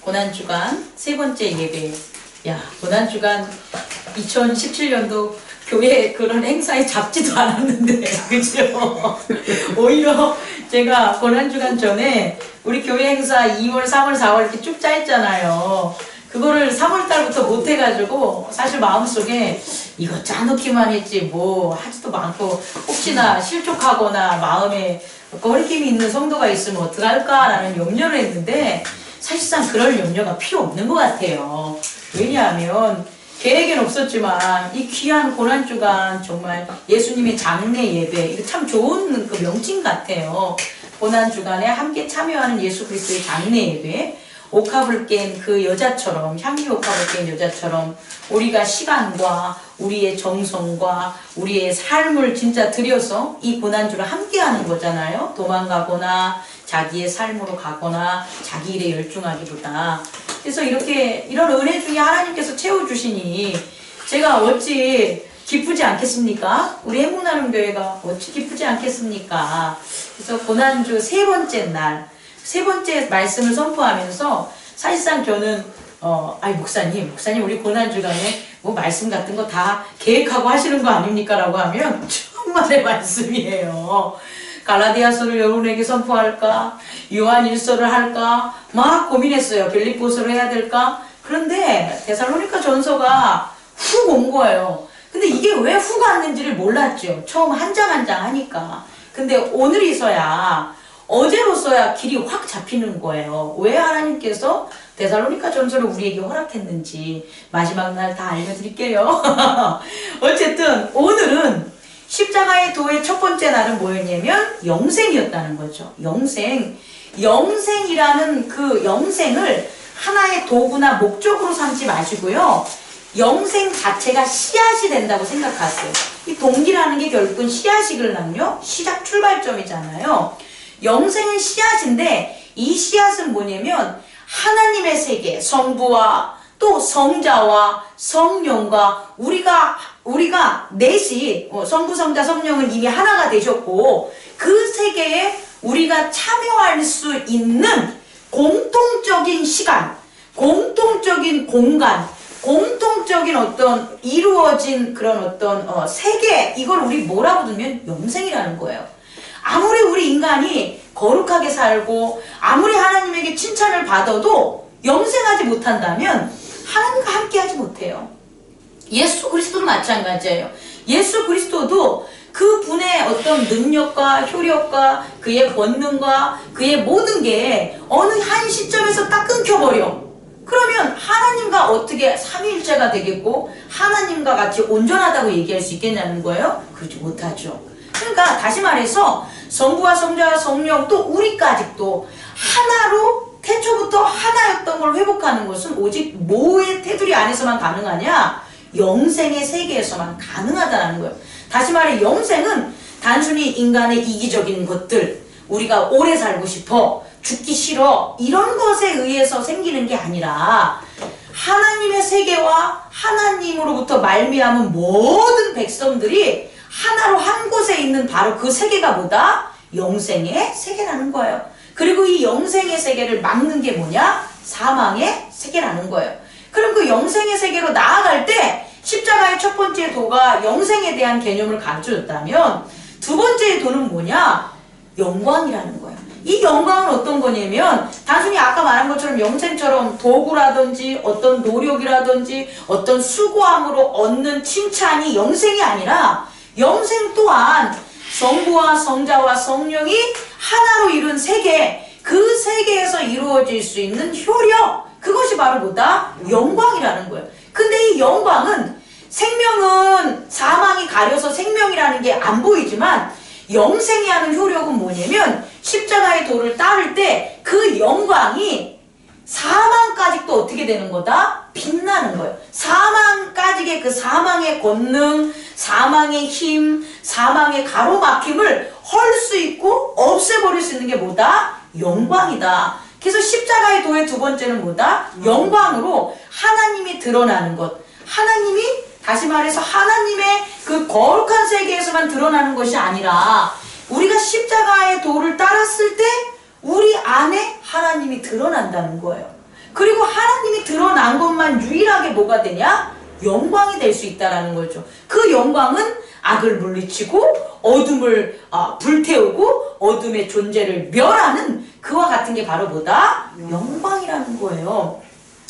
고난주간 세 번째 예배. 야, 고난주간 2017년도 교회 그런 행사에 잡지도 않았는데, 그죠? 오히려 제가 고난주간 전에 우리 교회 행사 2월, 3월, 4월 이렇게 쭉 짜있잖아요. 그거를 3월달부터 못해가지고 사실 마음속에 이거 짜놓기만 했지 뭐 하지도 않고 혹시나 실족하거나 마음에 거리낌이 있는 성도가 있으면 어떡할까라는 염려를 했는데 사실상 그럴 염려가 필요 없는 것 같아요. 왜냐하면 계획엔 없었지만 이 귀한 고난주간 정말 예수님의 장례 예배 이거 참 좋은 그 명칭 같아요. 고난주간에 함께 참여하는 예수 그리스도의 장례 예배, 옥합을 깬 그 여자처럼, 향기 옥합을 깬 여자처럼 우리가 시간과 우리의 정성과 우리의 삶을 진짜 들여서 이 고난주를 함께 하는 거잖아요. 도망가거나 자기의 삶으로 가거나 자기 일에 열중하기보다. 그래서 이렇게 이런 은혜 중에 하나님께서 채워주시니 제가 어찌 기쁘지 않겠습니까? 우리 행복나눔교회가 어찌 기쁘지 않겠습니까? 그래서 고난주 세 번째 날, 세 번째 말씀을 선포하면서 사실상 저는 목사님 우리 고난주간에 뭐 말씀 같은 거 다 계획하고 하시는 거 아닙니까? 라고 하면 정말의 말씀이에요. 갈라디아서를 여러분에게 선포할까? 요한일서를 할까? 막 고민했어요. 빌립보서를 해야 될까? 그런데 데살로니가 전서가 훅 온 거예요. 근데 이게 왜 훅 왔는지를 몰랐죠. 처음 한 장 한 장 하니까. 근데 오늘이서야 어제로서야 길이 확 잡히는 거예요. 왜 하나님께서 데살로니가 전서를 우리에게 허락했는지 마지막 날 다 알려드릴게요. 어쨌든 오늘은 십자가의 도의 첫 번째 날은 뭐였냐면 영생이었다는 거죠. 영생이라는 그 영생을 하나의 도구나 목적으로 삼지 마시고요. 영생 자체가 씨앗이 된다고 생각하세요. 이 동기라는 게 결국은 씨앗이거든요. 시작 출발점이잖아요. 영생은 씨앗인데 이 씨앗은 뭐냐면 하나님의 세계, 성부와 또 성자와 성령과 우리가 넷이 성부, 성자, 성령은 이미 하나가 되셨고 그 세계에 우리가 참여할 수 있는 공통적인 시간, 공통적인 공간, 공통적인 어떤 이루어진 그런 어떤 세계, 이걸 우리 뭐라고 두면 영생이라는 거예요. 아무리 우리 인간이 거룩하게 살고 아무리 하나님에게 칭찬을 받아도 영생하지 못한다면 하나님과 함께하지 못해요. 예수 그리스도도 마찬가지예요. 예수 그리스도도 그 분의 어떤 능력과 효력과 그의 권능과 그의 모든 게 어느 한 시점에서 딱 끊겨버려. 그러면 하나님과 어떻게 삼위일체가 되겠고 하나님과 같이 온전하다고 얘기할 수 있겠냐는 거예요? 그렇지 못하죠. 그러니까 다시 말해서 성부와 성자와 성령 또 우리까지도 하나로 태초부터 하나였던 걸 회복하는 것은 오직 뭐의 테두리 안에서만 가능하냐? 영생의 세계에서만 가능하다는 거예요. 다시 말해 영생은 단순히 인간의 이기적인 것들, 우리가 오래 살고 싶어, 죽기 싫어 이런 것에 의해서 생기는 게 아니라 하나님의 세계와 하나님으로부터 말미암은 모든 백성들이 하나로 한 곳에 있는 바로 그 세계가 뭐다? 영생의 세계라는 거예요. 그리고 이 영생의 세계를 막는 게 뭐냐? 사망의 세계라는 거예요. 그럼 그 영생의 세계로 나아갈 때 십자가의 첫 번째 도가 영생에 대한 개념을 가르쳐줬다면 두 번째의 도는 뭐냐? 영광이라는 거예요. 이 영광은 어떤 거냐면 단순히 아까 말한 것처럼 영생처럼 도구라든지 어떤 노력이라든지 어떤 수고함으로 얻는 칭찬이 영생이 아니라 영생 또한 성부와 성자와 성령이 하나로 이룬 세계, 그 세계에서 이루어질 수 있는 효력, 그것이 바로 뭐다? 영광이라는 거예요. 근데 이 영광은 생명은 사망이 가려서 생명이라는 게 안 보이지만 영생이 하는 효력은 뭐냐면 십자가의 도를 따를 때 그 영광이 사망까지 또 어떻게 되는 거다? 빛나는 거예요. 사망까지의 그 사망의 권능, 사망의 힘, 사망의 가로막힘을 헐 수 있고 없애버릴 수 있는 게 뭐다? 영광이다. 그래서 십자가의 도의 두 번째는 뭐다? 영광으로 하나님이 드러나는 것. 하나님이 다시 말해서 하나님의 그 거룩한 세계에서만 드러나는 것이 아니라 우리가 십자가의 도를 따랐을 때 우리 안에 하나님이 드러난다는 거예요. 그리고 하나님이 드러난 것만 유일하게 뭐가 되냐? 영광이 될 수 있다라는 거죠. 그 영광은 악을 물리치고 어둠을 불태우고 어둠의 존재를 멸하는 그와 같은 게 바로 뭐다? 영광이라는 거예요.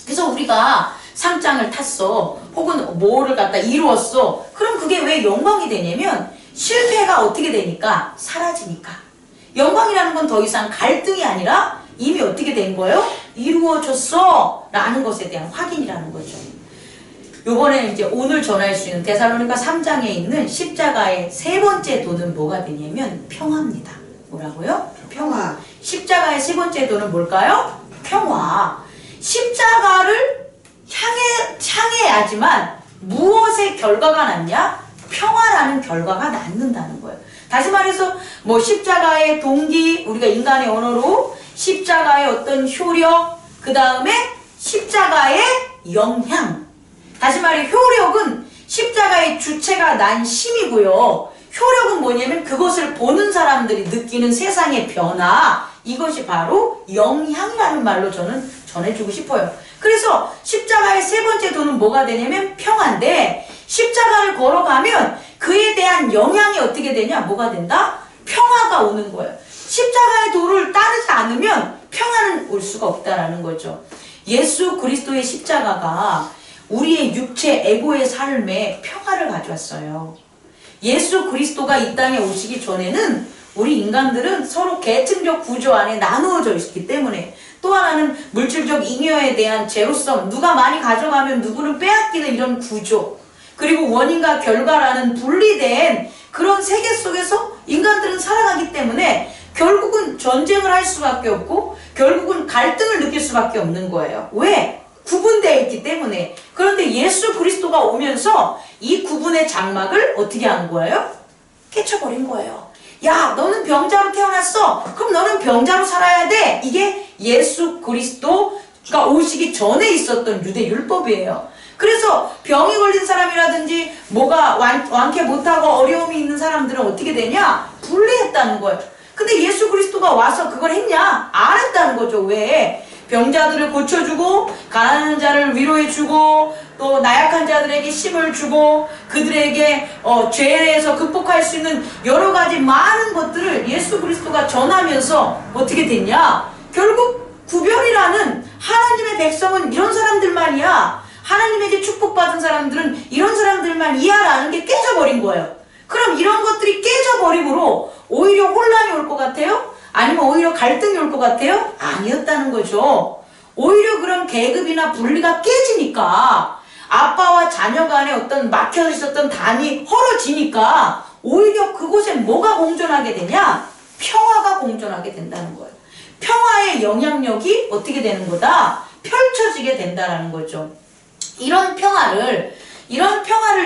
그래서 우리가 상장을 탔어, 혹은 뭐를 갖다 이루었어, 그럼 그게 왜 영광이 되냐면 실패가 어떻게 되니까? 사라지니까. 영광이라는 건 더 이상 갈등이 아니라 이미 어떻게 된 거예요? 이루어졌어 라는 것에 대한 확인이라는 거죠. 요번에 이제 오늘 전할 수 있는 데살로니가 3장에 있는 십자가의 세 번째 도는 뭐가 되냐면 평화입니다. 뭐라고요? 평화. 십자가의 세 번째 도는 뭘까요? 평화. 십자가를 향해야지만 무엇의 결과가 났냐? 평화라는 결과가 낳는다는 거예요. 다시 말해서 뭐 십자가의 동기, 우리가 인간의 언어로 십자가의 어떤 효력, 그 다음에 십자가의 영향. 다시 말해 효력은 십자가의 주체가 난 힘이고요. 효력은 뭐냐면 그것을 보는 사람들이 느끼는 세상의 변화, 이것이 바로 영향이라는 말로 저는 전해주고 싶어요. 그래서 십자가의 세 번째 도는 뭐가 되냐면 평화인데, 십자가를 걸어가면 그에 대한 영향이 어떻게 되냐? 뭐가 된다? 평화가 오는 거예요. 십자가의 도를 따르지 않으면 평화는 올 수가 없다라는 거죠. 예수 그리스도의 십자가가 우리의 육체 에고의 삶에 평화를 가져왔어요. 예수 그리스도가 이 땅에 오시기 전에는 우리 인간들은 서로 계층적 구조 안에 나누어져 있기 때문에, 또 하나는 물질적 잉여에 대한 제로섬, 누가 많이 가져가면 누구는 빼앗기는 이런 구조, 그리고 원인과 결과라는 분리된 그런 세계 속에서 인간들은 살아가기 때문에 결국은 전쟁을 할 수밖에 없고 결국은 갈등을 느낄 수밖에 없는 거예요. 왜? 구분되어 있기 때문에. 그런데 예수 그리스도가 오면서 이 구분의 장막을 어떻게 한 거예요? 깨쳐버린 거예요. 야, 너는 병자로 태어났어. 그럼 너는 병자로 살아야 돼. 이게 예수 그리스도가 오시기 전에 있었던 유대 율법이에요. 그래서 병이 걸린 사람이라든지 뭐가 완쾌 못하고 어려움이 있는 사람들은 어떻게 되냐? 분리했다는 거예요. 근데 예수 그리스도가 와서 그걸 했냐? 안 했다는 거죠. 왜? 병자들을 고쳐주고 가난한 자를 위로해주고 또 나약한 자들에게 힘을 주고 그들에게 죄에서 극복할 수 있는 여러 가지 많은 것들을 예수 그리스도가 전하면서 어떻게 됐냐? 결국 구별이라는, 하나님의 백성은 이런 사람들만이야, 하나님에게 축복받은 사람들은 이런 사람들만 이하라는 게 깨져버린 거예요. 그럼 이런 것들이 깨져버림으로 오히려 혼란이 올 것 같아요? 아니면 오히려 갈등이 올 것 같아요? 아니었다는 거죠. 오히려 그런 계급이나 분리가 깨지니까, 아빠와 자녀 간에 어떤 막혀 있었던 단이 헐어지니까 오히려 그곳에 뭐가 공존하게 되냐? 평화가 공존하게 된다는 거예요. 평화의 영향력이 어떻게 되는 거다? 펼쳐지게 된다는 거죠. 이런 평화를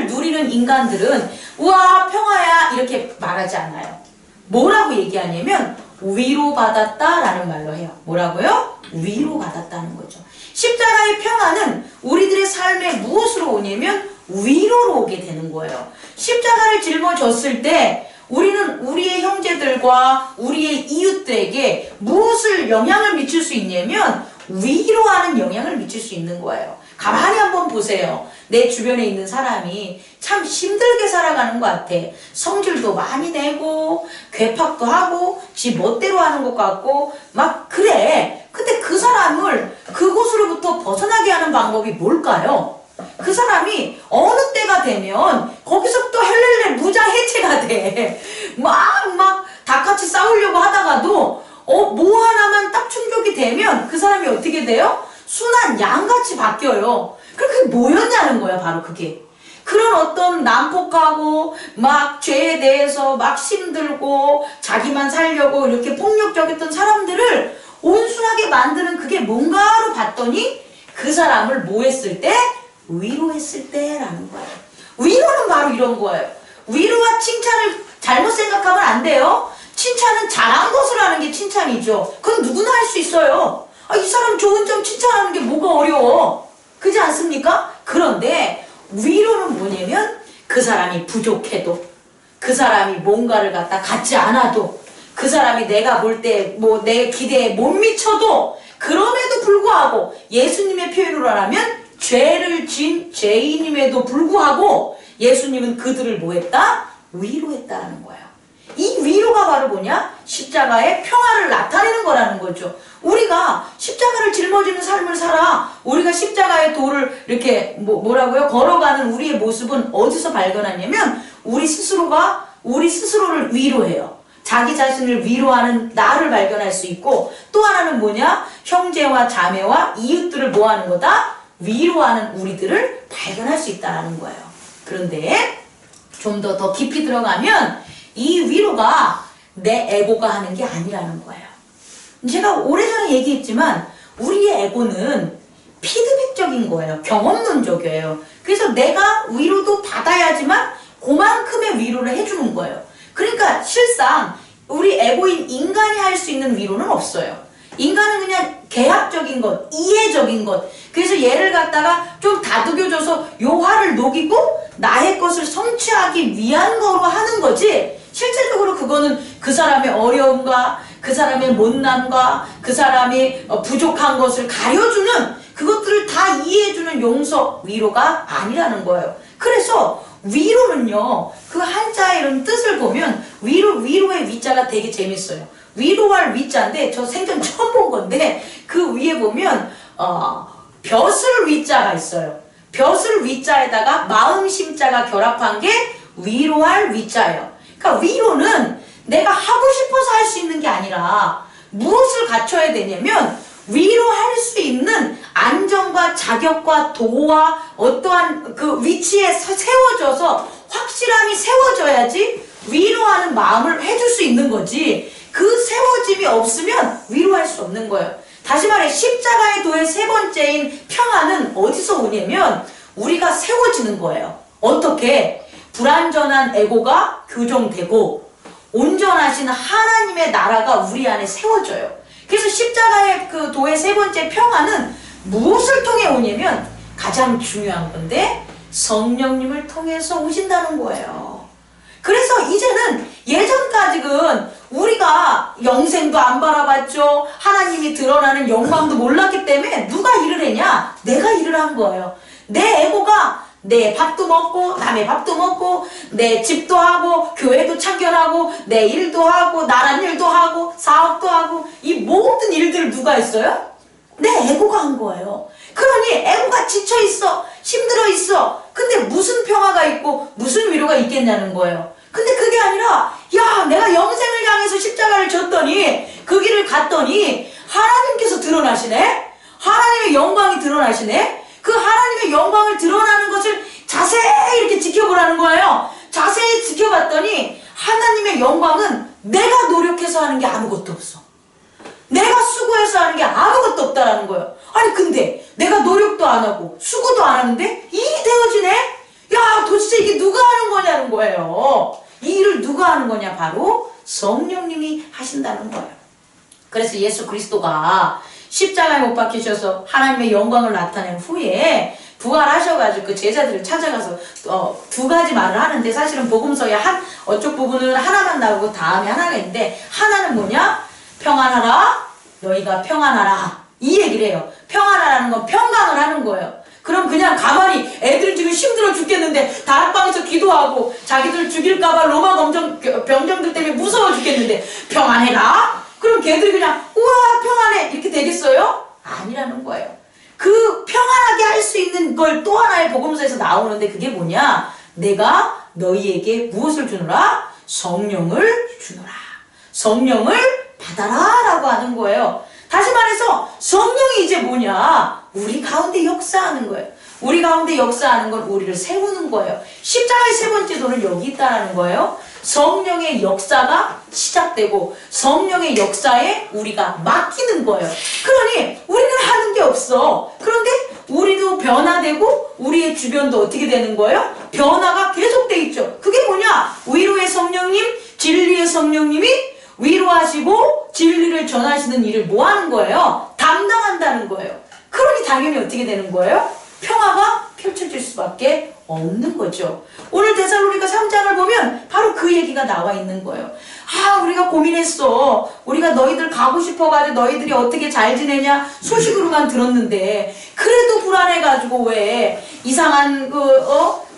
누리는 인간들은 우와 평화야 이렇게 말하지 않아요. 뭐라고 얘기하냐면 위로받았다라는 말로 해요. 뭐라고요? 위로받았다는 거죠. 십자가의 평화는 우리들의 삶에 무엇으로 오냐면 위로로 오게 되는 거예요. 십자가를 짊어졌을 때 우리는 우리의 형제들과 우리의 이웃들에게 무엇을 영향을 미칠 수 있냐면 위로하는 영향을 미칠 수 있는 거예요. 가만히 한번 보세요. 내 주변에 있는 사람이 참 힘들게 살아가는 것 같아. 성질도 많이 내고 괴팍도 하고 지 멋대로 하는 것 같고 막 그래. 근데 그 사람을 그곳으로부터 벗어나게 하는 방법이 뭘까요? 그 사람이 어느 때가 되면 거기서부터 헬렐레 무장 해체가 돼. 막 다같이 싸우려고 하다가도 뭐 하나만 딱 충격이 되면 그 사람이 어떻게 돼요? 순한 양같이 바뀌어요. 그게 뭐였냐는 거야, 바로 그게. 그런 어떤 난폭하고 막 죄에 대해서 막 힘들고 자기만 살려고 이렇게 폭력적이었던 사람들을 온순하게 만드는 그게 뭔가로 봤더니 그 사람을 뭐 했을 때? 위로했을 때라는 거예요. 위로는 바로 이런 거예요. 위로와 칭찬을 잘못 생각하면 안 돼요. 칭찬은 잘한 것을 하는 게 칭찬이죠. 그건 누구나 할 수 있어요. 이 사람 좋은 점 칭찬하는 게 뭐가 어려워. 그렇지 않습니까? 그런데 위로는 뭐냐면 그 사람이 부족해도, 그 사람이 뭔가를 갖다 갖지 않아도, 그 사람이 내가 볼 때 뭐 내 기대에 못 미쳐도 그럼에도 불구하고 예수님의 표현으로 하면 죄를 진 죄인임에도 불구하고 예수님은 그들을 뭐 했다? 위로했다는 거예요. 이 위로가 바로 뭐냐? 십자가의 평화를 나타내는 거라는 거죠. 우리가 십자가를 짊어지는 삶을 살아. 우리가 십자가의 도를 이렇게 뭐라고요? 걸어가는 우리의 모습은 어디서 발견하냐면 우리 스스로를 위로해요. 자기 자신을 위로하는 나를 발견할 수 있고, 또 하나는 뭐냐? 형제와 자매와 이웃들을 뭐 하는 거다? 위로하는 우리들을 발견할 수 있다는 거예요. 그런데 좀 더 깊이 들어가면 이 위로가 내 에고가 하는 게 아니라는 거예요. 제가 오래전에 얘기했지만 우리의 에고는 피드백적인 거예요. 경험론적이에요. 그래서 내가 위로도 받아야지만 그만큼의 위로를 해주는 거예요. 그러니까 실상 우리 에고인 인간이 할 수 있는 위로는 없어요. 인간은 그냥 계약적인 것, 이해적인 것. 그래서 얘를 갖다가 좀 다독여줘서 요 화를 녹이고 나의 것을 성취하기 위한 거로 하는 거지, 실제적으로 그거는 그 사람의 어려움과 그 사람의 못남과 그 사람이 부족한 것을 가려주는, 그것들을 다 이해해주는 용서, 위로가 아니라는 거예요. 그래서 위로는요, 그 한자의 이런 뜻을 보면 위로의 위자가 되게 재밌어요. 위로할 위자인데 저 생전 처음 본 건데 그 위에 보면 벼슬 위자가 있어요. 벼슬 위자에다가 마음 심자가 결합한 게 위로할 위자예요. 그러니까 위로는 내가 하고 싶어서 할 수 있는 게 아니라 무엇을 갖춰야 되냐면 위로할 수 있는 안정과 자격과 도와 어떠한 그 위치에 세워져서 확실함이 세워져야지 위로하는 마음을 해줄 수 있는 거지, 그 세워짐이 없으면 위로할 수 없는 거예요. 다시 말해 십자가의 도의 세 번째인 평화는 어디서 오냐면 우리가 세워지는 거예요. 어떻게? 불완전한 에고가 교정되고 온전하신 하나님의 나라가 우리 안에 세워져요. 그래서 십자가의 그 도의 세 번째 평화는 무엇을 통해 오냐면 가장 중요한 건데 성령님을 통해서 오신다는 거예요. 그래서 이제는 예전까지는 우리가 영생도 안 바라봤죠. 하나님이 드러나는 영광도 몰랐기 때문에 누가 일을 했냐? 내가 일을 한 거예요. 내 에고가 내 밥도 먹고 남의 밥도 먹고 내 집도 하고 교회도 참견하고 내 일도 하고 나란 일도 하고 사업도 하고 이 모든 일들을 누가 했어요? 내 에고가 한 거예요. 그러니 에고가 지쳐있어, 힘들어 있어. 근데 무슨 평화가 있고 무슨 위로가 있겠냐는 거예요. 근데 그게 아니라 야, 내가 영생을 향해서 십자가를 졌더니 그 길을 갔더니 하나님께서 드러나시네. 하나님의 영광이 드러나시네. 그 하나님의 영광을 드러나는 것을 자세히 이렇게 지켜보라는 거예요. 자세히 지켜봤더니 하나님의 영광은 내가 노력해서 하는 게 아무것도 없어. 내가 수고해서 하는 게 아무것도 없다라는 거예요. 아니 근데 내가 노력도 안 하고 수고도 안 하는데 일이 되어지네? 야, 도대체 이게 누가 하는 거냐는 거예요. 이 일을 누가 하는 거냐? 바로 성령님이 하신다는 거예요. 그래서 예수 그리스도가 십자가에 못 박히셔서 하나님의 영광을 나타낸 후에 부활하셔가지고 그 제자들을 찾아가서 두 가지 말을 하는데, 사실은 복음서의 어쪽 부분은 하나만 나오고 다음에 하나가 있는데, 하나는 뭐냐? 평안하라, 너희가 평안하라, 이 얘기를 해요. 평안하라는 건 평강을 하는 거예요. 그럼 그냥 가만히 애들이 지금 힘들어 죽겠는데 다락방에서 기도하고 자기들 죽일까봐 로마 병정들 때문에 무서워 죽겠는데 평안해라? 그럼 걔들이 그냥 우와 평안해 이렇게 되겠어요? 아니라는 거예요. 그 평안하게 할 수 있는 걸 또 하나의 복음서에서 나오는데 그게 뭐냐? 내가 너희에게 무엇을 주노라? 성령을 주노라. 성령을 받아라 라고 하는 거예요. 다시 말해서 성령이 이제 뭐냐? 우리 가운데 역사하는 거예요. 우리 가운데 역사하는 건 우리를 세우는 거예요. 십자가의 세 번째 도는 여기 있다는 거예요. 성령의 역사가 시작되고 성령의 역사에 우리가 맡기는 거예요. 그러니 우리는 하는 게 없어. 그런데 우리도 변화되고 우리의 주변도 어떻게 되는 거예요? 변화가 계속돼 있죠. 그게 뭐냐? 위로의 성령님, 진리의 성령님이 위로하시고 진리를 전하시는 일을 뭐 하는 거예요? 담당한다는 거예요. 그러니 당연히 어떻게 되는 거예요? 평화가 펼쳐질 수밖에 없는 거죠. 오늘 데살로니가 3장을 보면 바로 그 얘기가 나와 있는 거예요. 아, 우리가 고민했어. 우리가 너희들 가고 싶어가지고 너희들이 어떻게 잘 지내냐 소식으로만 들었는데 그래도 불안해가지고 왜 이상한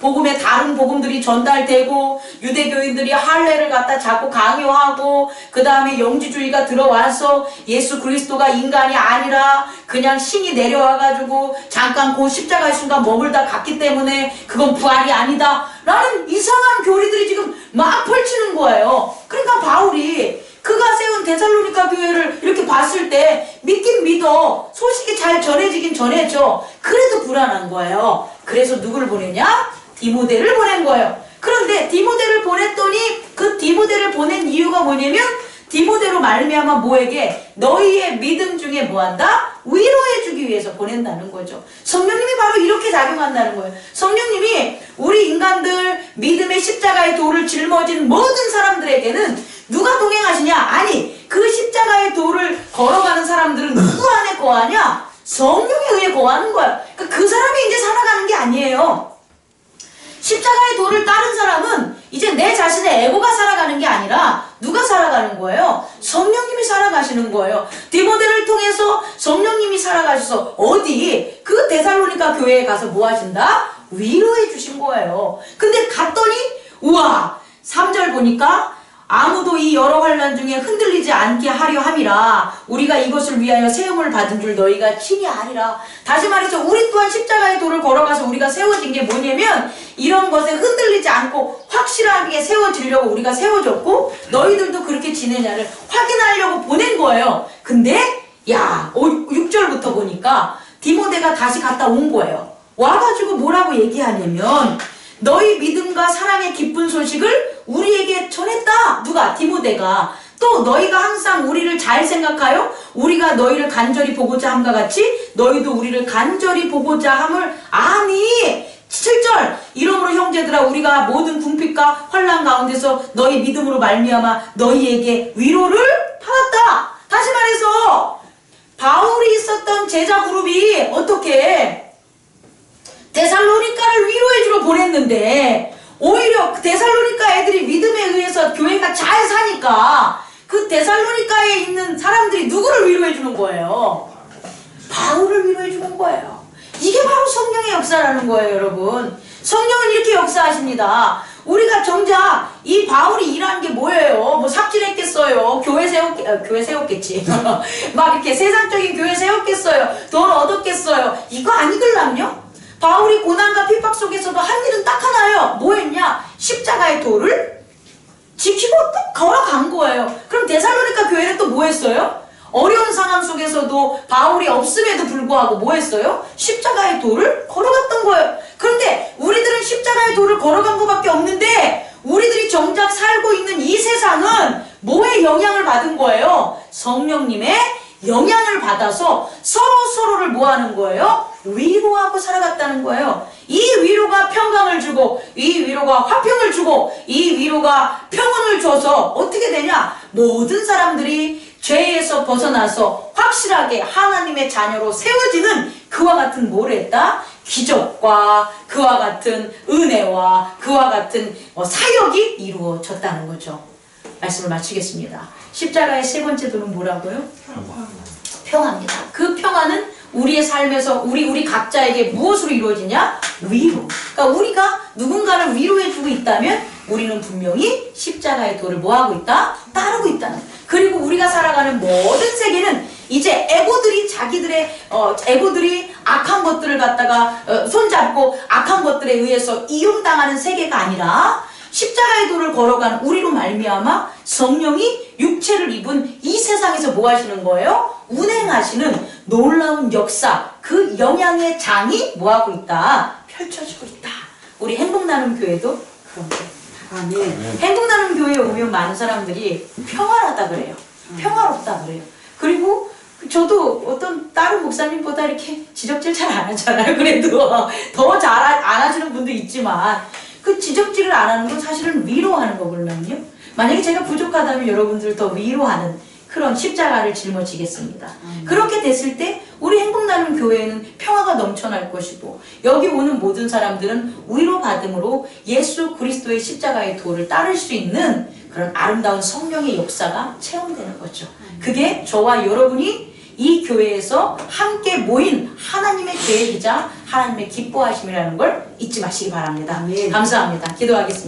복음의 다른 복음들이 전달되고 유대교인들이 할례를 갖다 자꾸 강요하고 그 다음에 영지주의가 들어와서 예수 그리스도가 인간이 아니라 그냥 신이 내려와가지고 잠깐 그 십자가의 순간 머물다 갔기 때문에 그건 부활이 아니다 라는 이상한 교리들이 지금 막 펼치는 거예요. 그러니까 바울이 그가 세운 데살로니가 교회를 이렇게 봤을 때 믿긴 믿어. 소식이 잘 전해지긴 전해져. 그래도 불안한 거예요. 그래서 누구를 보내냐? 디모데를 보낸 거예요. 그런데 디모데를 보냈더니 그 디모데를 보낸 이유가 뭐냐면 디모데로 말미암아 뭐에게? 너희의 믿음 중에 뭐한다? 위로해주기 위해서 보낸다는 거죠. 성령님이 바로 이렇게 작용한다는 거예요. 성령님이 우리 인간들 믿음의 십자가의 돌을 짊어진 모든 사람들에게는 누가 동행하시냐? 아니, 그 십자가의 돌을 걸어가는 사람들은 누구 안에 거하냐? 성령에 의해 거하는 거야. 그러니까 그 사람이 이제 살아가는 게 아니에요. 십자가의 도를 따른 사람은 이제 내 자신의 에고가 살아가는 게 아니라 누가 살아가는 거예요? 성령님이 살아가시는 거예요. 디모데를 통해서 성령님이 살아가셔서 어디? 그 데살로니가 교회에 가서 뭐 하신다? 위로해 주신 거예요. 근데 갔더니 우와 3절 보니까 아무도 이 여러 환난 중에 흔들리지 않게 하려 함이라 우리가 이것을 위하여 세움을 받은 줄 너희가 친히 아니라. 다시 말해서 우리 또한 십자가의 도를 걸어가서 우리가 세워진 게 뭐냐면 이런 것에 흔들리지 않고 확실하게 세워지려고 우리가 세워졌고 너희들도 그렇게 지내냐를 확인하려고 보낸 거예요. 근데 야 6절부터 보니까 디모데가 다시 갔다 온 거예요. 와가지고 뭐라고 얘기하냐면 너희 믿음과 사랑의 기쁜 소식을 우리에게 전했다. 누가? 디모데가. 또 너희가 항상 우리를 잘 생각하여 우리가 너희를 간절히 보고자 함과 같이 너희도 우리를 간절히 보고자 함을 아니. 7절 이러므로 형제들아 우리가 모든 궁핍과 환난 가운데서 너희 믿음으로 말미암아 너희에게 위로를 받았다. 다시 말해서 바울이 있었던 제자 그룹이 어떻게 데살로니가를 위로해주러 보냈는데 오히려 데살로니가 애들이 믿음에 의해서 교회가 잘 사니까 그 데살로니가에 있는 사람들이 누구를 위로해주는 거예요? 바울을 위로해주는 거예요. 이게 바로 성령의 역사라는 거예요, 여러분. 성령은 이렇게 역사하십니다. 우리가 정작 이 바울이 일하는 게 뭐예요? 뭐 삽질했겠어요? 교회 세웠겠지. 막 이렇게 세상적인 교회 세웠겠어요? 돈 얻었겠어요? 이거 아니걸랑요? 바울이 고난과 핍박 속에서도 한 일은 딱 하나예요. 뭐 했냐? 십자가의 돌을 지키고 딱 걸어간 거예요. 그럼 데살로니가 교회는 또 뭐 했어요? 어려운 상황 속에서도 바울이 없음에도 불구하고 뭐 했어요? 십자가의 돌을 걸어갔던 거예요. 그런데 우리들은 십자가의 돌을 걸어간 것밖에 없는데 우리들이 정작 살고 있는 이 세상은 뭐의 영향을 받은 거예요? 성령님의 영향을 받아서 서로를 뭐 하는 거예요? 위로하고 살아갔다는 거예요. 이 위로가 평강을 주고 이 위로가 화평을 주고 이 위로가 평온을 줘서 어떻게 되냐? 모든 사람들이 죄에서 벗어나서 확실하게 하나님의 자녀로 세워지는 그와 같은 뭘 했다? 기적과 그와 같은 은혜와 그와 같은 사역이 이루어졌다는 거죠. 말씀을 마치겠습니다. 십자가의 세 번째 도는 뭐라고요? 평화입니다. 그 평화는 우리의 삶에서 우리 각자에게 무엇으로 이루어지냐? 위로. 그러니까 우리가 누군가를 위로해주고 있다면 우리는 분명히 십자가의 도를 뭐하고 있다? 따르고 있다는 거예요. 그리고 우리가 살아가는 모든 세계는 이제 에고들이 악한 것들을 갖다가 손잡고 악한 것들에 의해서 이용당하는 세계가 아니라 십자가의 도를 걸어가는 우리로 말미암아 성령이 육체를 입은 이 세상에서 뭐 하시는 거예요? 운행하시는 놀라운 역사, 그 영향의 장이 뭐 하고 있다? 펼쳐지고 있다. 우리 행복나눔 교회도 그런 거예요. 아멘. 행복나눔 교회에 오면 많은 사람들이 평안하다 그래요. 평화롭다 그래요. 그리고 저도 어떤 다른 목사님보다 이렇게 지적질 잘 안 하잖아요. 그래도 더 잘 안 하시는 분도 있지만 그 지적질을 안 하는 건 사실은 위로하는 거거든요. 만약에 제가 부족하다면 여러분들 더 위로하는 그런 십자가를 짊어지겠습니다. 그렇게 됐을 때 우리 행복나눔 교회에는 평화가 넘쳐날 것이고 여기 오는 모든 사람들은 위로받음으로 예수 그리스도의 십자가의 도를 따를 수 있는 그런 아름다운 성령의 역사가 체험되는 거죠. 그게 저와 여러분이 이 교회에서 함께 모인 하나님의 계획이자 하나님의 기뻐하심이라는 걸 잊지 마시기 바랍니다. 감사합니다. 기도하겠습니다.